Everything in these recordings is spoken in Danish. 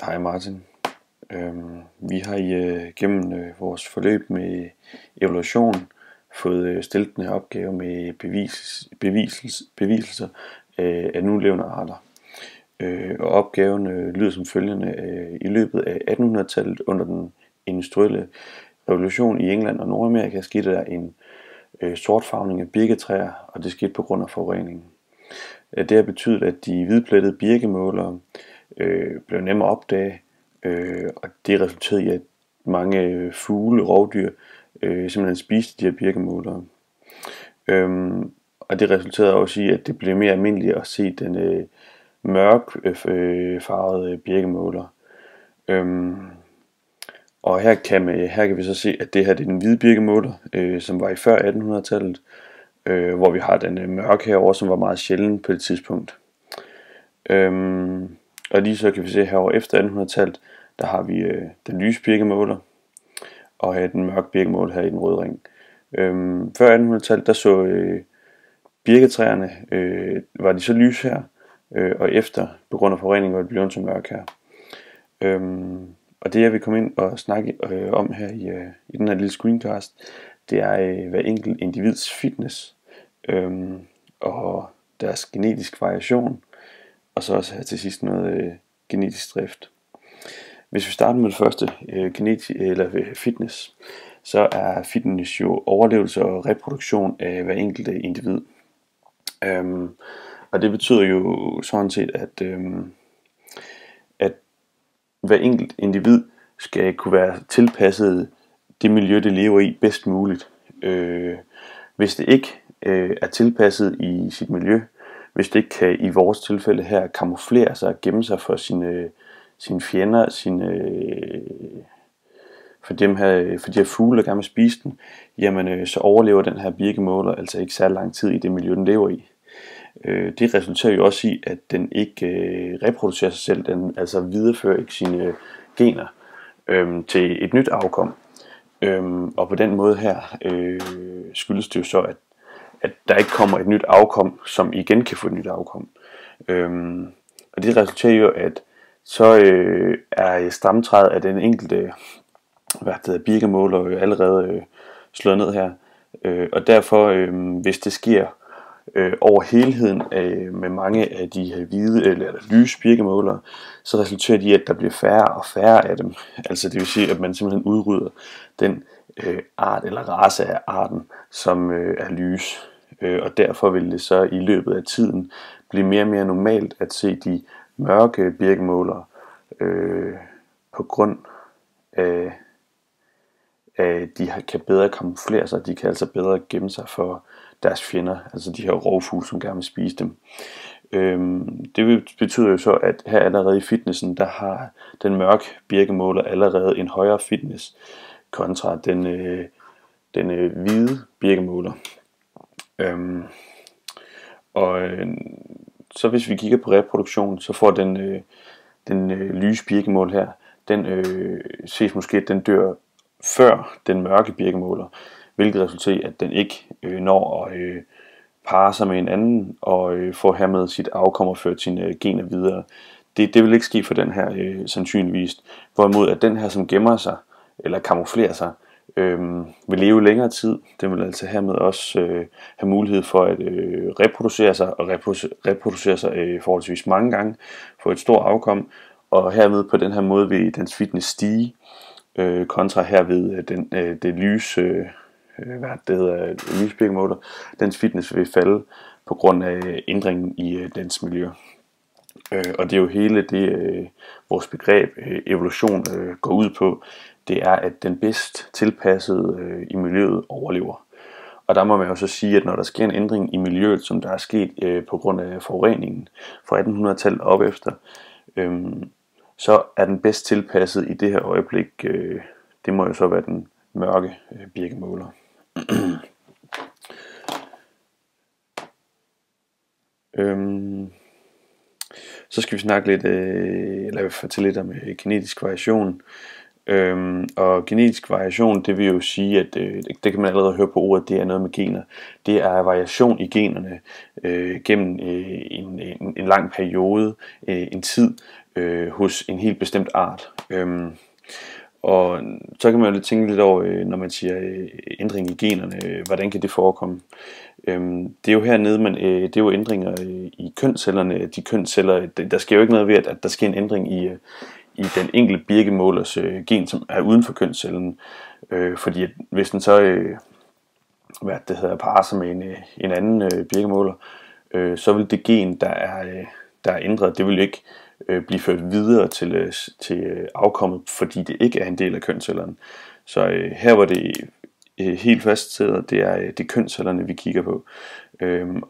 Hej Martin. Vi har gennem vores forløb med evolution fået stillet den her opgave med beviselser af nulevende arter. Og opgaven lyder som følgende. I løbet af 1800-tallet under den industrielle revolution i England og Nordamerika skete der en sortfarvning af birketræer, og det skete på grund af forureningen. Det har betydet, at de hvidplettede birkemålere blev nemmere at opdage, og det resulterede i, at mange fugle og rovdyr simpelthen spiste de her birkemålere. Og det resulterede også i, at det blev mere almindeligt at se den mørkfarvede birkemåler. Og her kan vi så se, at det her det er den hvide birkemåler, som var i før 1800-tallet, hvor vi har den mørke herovre, som var meget sjælden på det tidspunkt. Og lige så kan vi se herovre efter 1800-tallet, der har vi den lyse birkemåler, og her den mørke birkemåler her i den røde ring. Før 1800-tallet, der så birketræerne, var de så lyse her, og efter, på grund af forurening, var det blevet så mørke her. Og det jeg vil komme ind og snakke om her i den her lille screencast, det er hver enkelt individs fitness, og deres genetisk variation, og så også her til sidst noget genetisk drift. Hvis vi starter med det første, fitness, så er fitness jo overlevelse og reproduktion af hver enkelt individ. Og det betyder jo sådan set, at hver enkelt individ skal kunne være tilpasset det miljø, det lever i bedst muligt. Hvis det ikke er tilpasset i sit miljø, hvis det ikke kan i vores tilfælde her kamuflere sig og gemme sig for sine fjender, for de her fugle, der gerne vil spise den, jamen så overlever den her birkemåler altså ikke særlig lang tid i det miljø, den lever i. Det resulterer jo også i, at den ikke reproducerer sig selv, den altså viderefører ikke sine gener til et nyt afkom. Og på den måde her skyldes det jo så, at der ikke kommer et nyt afkom, som igen kan få et nyt afkom. Og det resulterer jo, at så er stamtræet af den enkelte birkemåler jo allerede slået ned her. Og derfor, hvis det sker over helheden med mange af de her hvide eller lyse birkemålere, så resulterer de, at der bliver færre og færre af dem. Altså det vil sige, at man simpelthen udrydder den art eller race af arten, som er lys. Og derfor vil det så i løbet af tiden blive mere og mere normalt at se de mørke birkemålere på grund af de kan bedre kamuflere sig, de kan altså bedre gemme sig for deres fjender, altså de her rovfugle, som gerne vil spise dem. Det betyder jo så, at her allerede i fitnessen, der har den mørke birkemåler allerede en højere fitness kontra den hvide birkemåler. Så hvis vi kigger på reproduktion, så får den lyse birkemål her, den ses måske, at den dør før den mørke birkemåler, hvilket resulterer i, at den ikke når at parre sig med en anden og får hermed sit afkom og ført sine gener videre. Det vil ikke ske for den her sandsynligvis, hvorimod at den her, som gemmer sig eller kamuflerer sig, vil leve længere tid. Den vil altså hermed også have mulighed for at reproducere sig og reproducere sig forholdsvis mange gange, få et stort afkom, og hermed på den her måde vil dens fitness stige, kontra herved det lyse lysbirkemåler, dens fitness vil falde på grund af ændringen i dens miljø. Og det er jo hele det vores begreb evolution går ud på, det er, at den bedst tilpassede i miljøet overlever. Og der må man jo så sige, at når der sker en ændring i miljøet, som der er sket på grund af forureningen fra 1800-tallet op efter, så er den bedst tilpasset i det her øjeblik, det må jo så være den mørke birkemåler. Så skal vi snakke lidt, eller fortælle lidt om genetisk variation. Og genetisk variation, det vil jo sige, at det kan man allerede høre på ordet, det er noget med gener. Det er variation i generne gennem en lang periode, en tid, hos en helt bestemt art. Og så kan man jo lidt tænke lidt over, når man siger ændring i generne, hvordan kan det forekomme? Det er jo hernede, det er jo ændringer i kønscellerne. De kønsceller, der sker jo ikke noget ved, at der sker en ændring i den enkelte birkemålers gen, som er uden for kønscellen. Fordi at hvis den så parer sig med en anden birkemåler, så vil det gen, der er ændret, det vil ikke blive ført videre til afkommet, fordi det ikke er en del af kønscellerne. Så her hvor det helt fastsætter, det er kønscellerne, vi kigger på.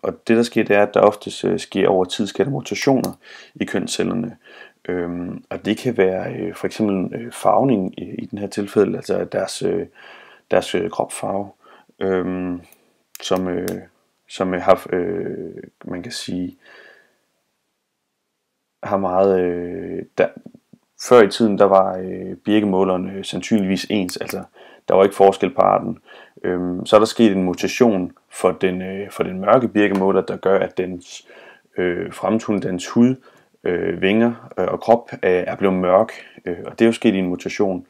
Og det der sker, det er, at der oftest sker over tid mutationer i kønscellerne. Og det kan være for eksempel farvning i den her tilfælde, altså deres kropsfarve, som har, man kan sige, har meget, før i tiden der var birkemålerne sandsynligvis ens, altså der var ikke forskel på arten. Så er der sket en mutation for den mørke birkemåler, der gør, at dens fremtoning, dens hud, vinger og krop er blevet mørk, og det er jo sket i en mutation.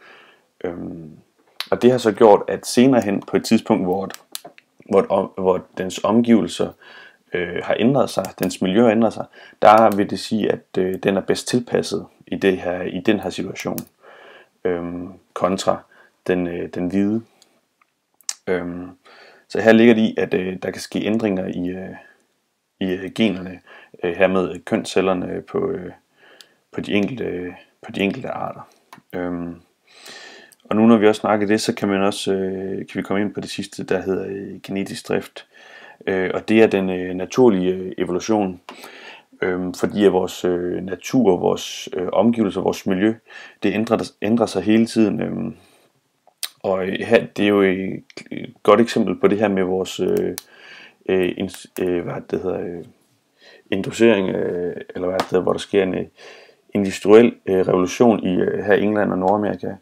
Og det har så gjort, at senere hen på et tidspunkt, hvor dens omgivelser har ændret sig, dens miljø har ændret sig, der vil det sige, at den er bedst tilpasset i den her situation, kontra den hvide. Så her ligger det i, at der kan ske ændringer i generne, hermed kønscellerne på de enkelte arter. Og nu når vi også snakker det, så kan vi komme ind på det sidste, der hedder genetisk drift. Og det er den naturlige evolution, fordi at vores natur, vores omgivelser, vores miljø, det ændrer sig hele tiden. Og her, det er jo et godt eksempel på det her med vores inducering, eller hvor der sker en industriel revolution her i England og Nordamerika.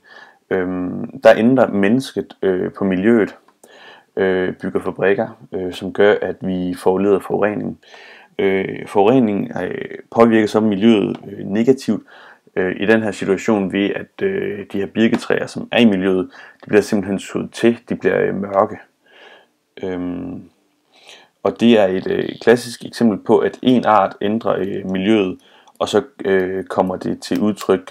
Der ændrer mennesket på miljøet, bygger fabrikker, som gør, at vi foruleder forurening. Forurening påvirker så miljøet negativt i den her situation ved, at de her birketræer, som er i miljøet, de bliver simpelthen suget til, de bliver mørke. Og det er et klassisk eksempel på, at en art ændrer miljøet, og så kommer det til udtryk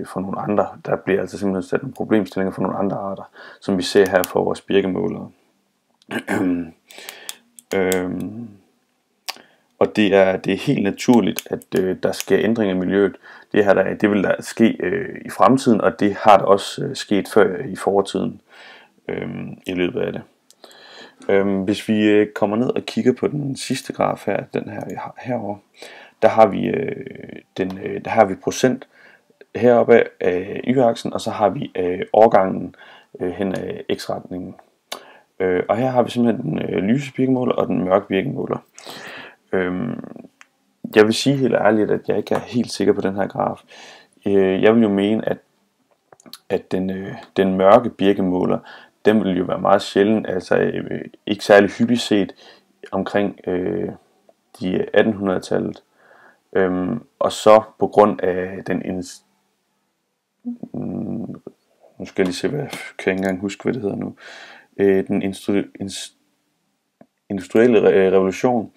for nogle andre. Der bliver altså simpelthen sat nogle problemstillinger for nogle andre arter, som vi ser her for vores birkemålere. Og det er helt naturligt, at der sker ændringer i miljøet. Det vil der ske i fremtiden, og det har der også sket før i fortiden i løbet af det. Hvis vi kommer ned og kigger på den sidste graf her, den her vi har herovre, der har vi procent heroppe af y-aksen, og så har vi årgangen hen af x-retningen. Og her har vi simpelthen den lyse birkemåler og den mørke birkemåler. Jeg vil sige helt ærligt, at jeg ikke er helt sikker på den her graf. Jeg vil jo mene, at den mørke birkemåler, den vil jo være meget sjælden, altså ikke særlig hyppigt set omkring de 1800-tallet. Og så på grund af nu skal jeg lige se, kan jeg ikke engang huske, hvad det hedder nu. Den industrielle revolution,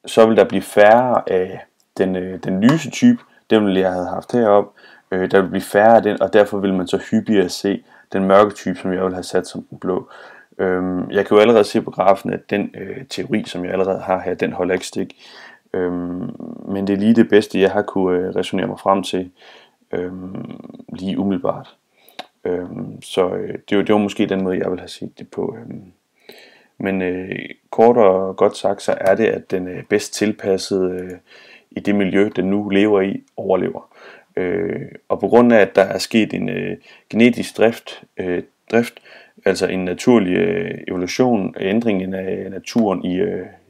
så vil der blive færre af den lyse type, den ville jeg have haft heroppe. Der vil blive færre af den, og derfor vil man så hyppigere se den mørke type, som jeg vil have sat som den blå. Jeg kan jo allerede se på grafen, at den teori, som jeg allerede har her, den holder ikke stik. Men det er lige det bedste, jeg har kunne resonere mig frem til lige umiddelbart. Så det var måske den måde, jeg vil have set det på. Men kort og godt sagt, så er det, at den er bedst tilpasset i det miljø, den nu lever i, overlever. Og på grund af, at der er sket en genetisk drift, altså en naturlig evolution, ændringen af naturen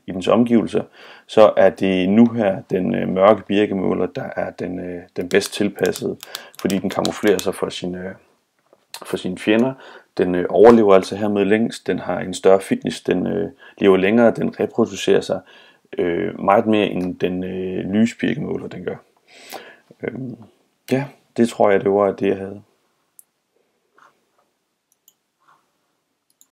i dens omgivelser, så er det nu her den mørke birkemåler, der er den bedst tilpassede, fordi den kamuflerer sig for sine fjender. Den overlever altså hermed længst, den har en større fitness, den lever længere, den reproducerer sig meget mere end den lysbirkemåler den gør. Ja, det tror jeg, det var det, jeg havde.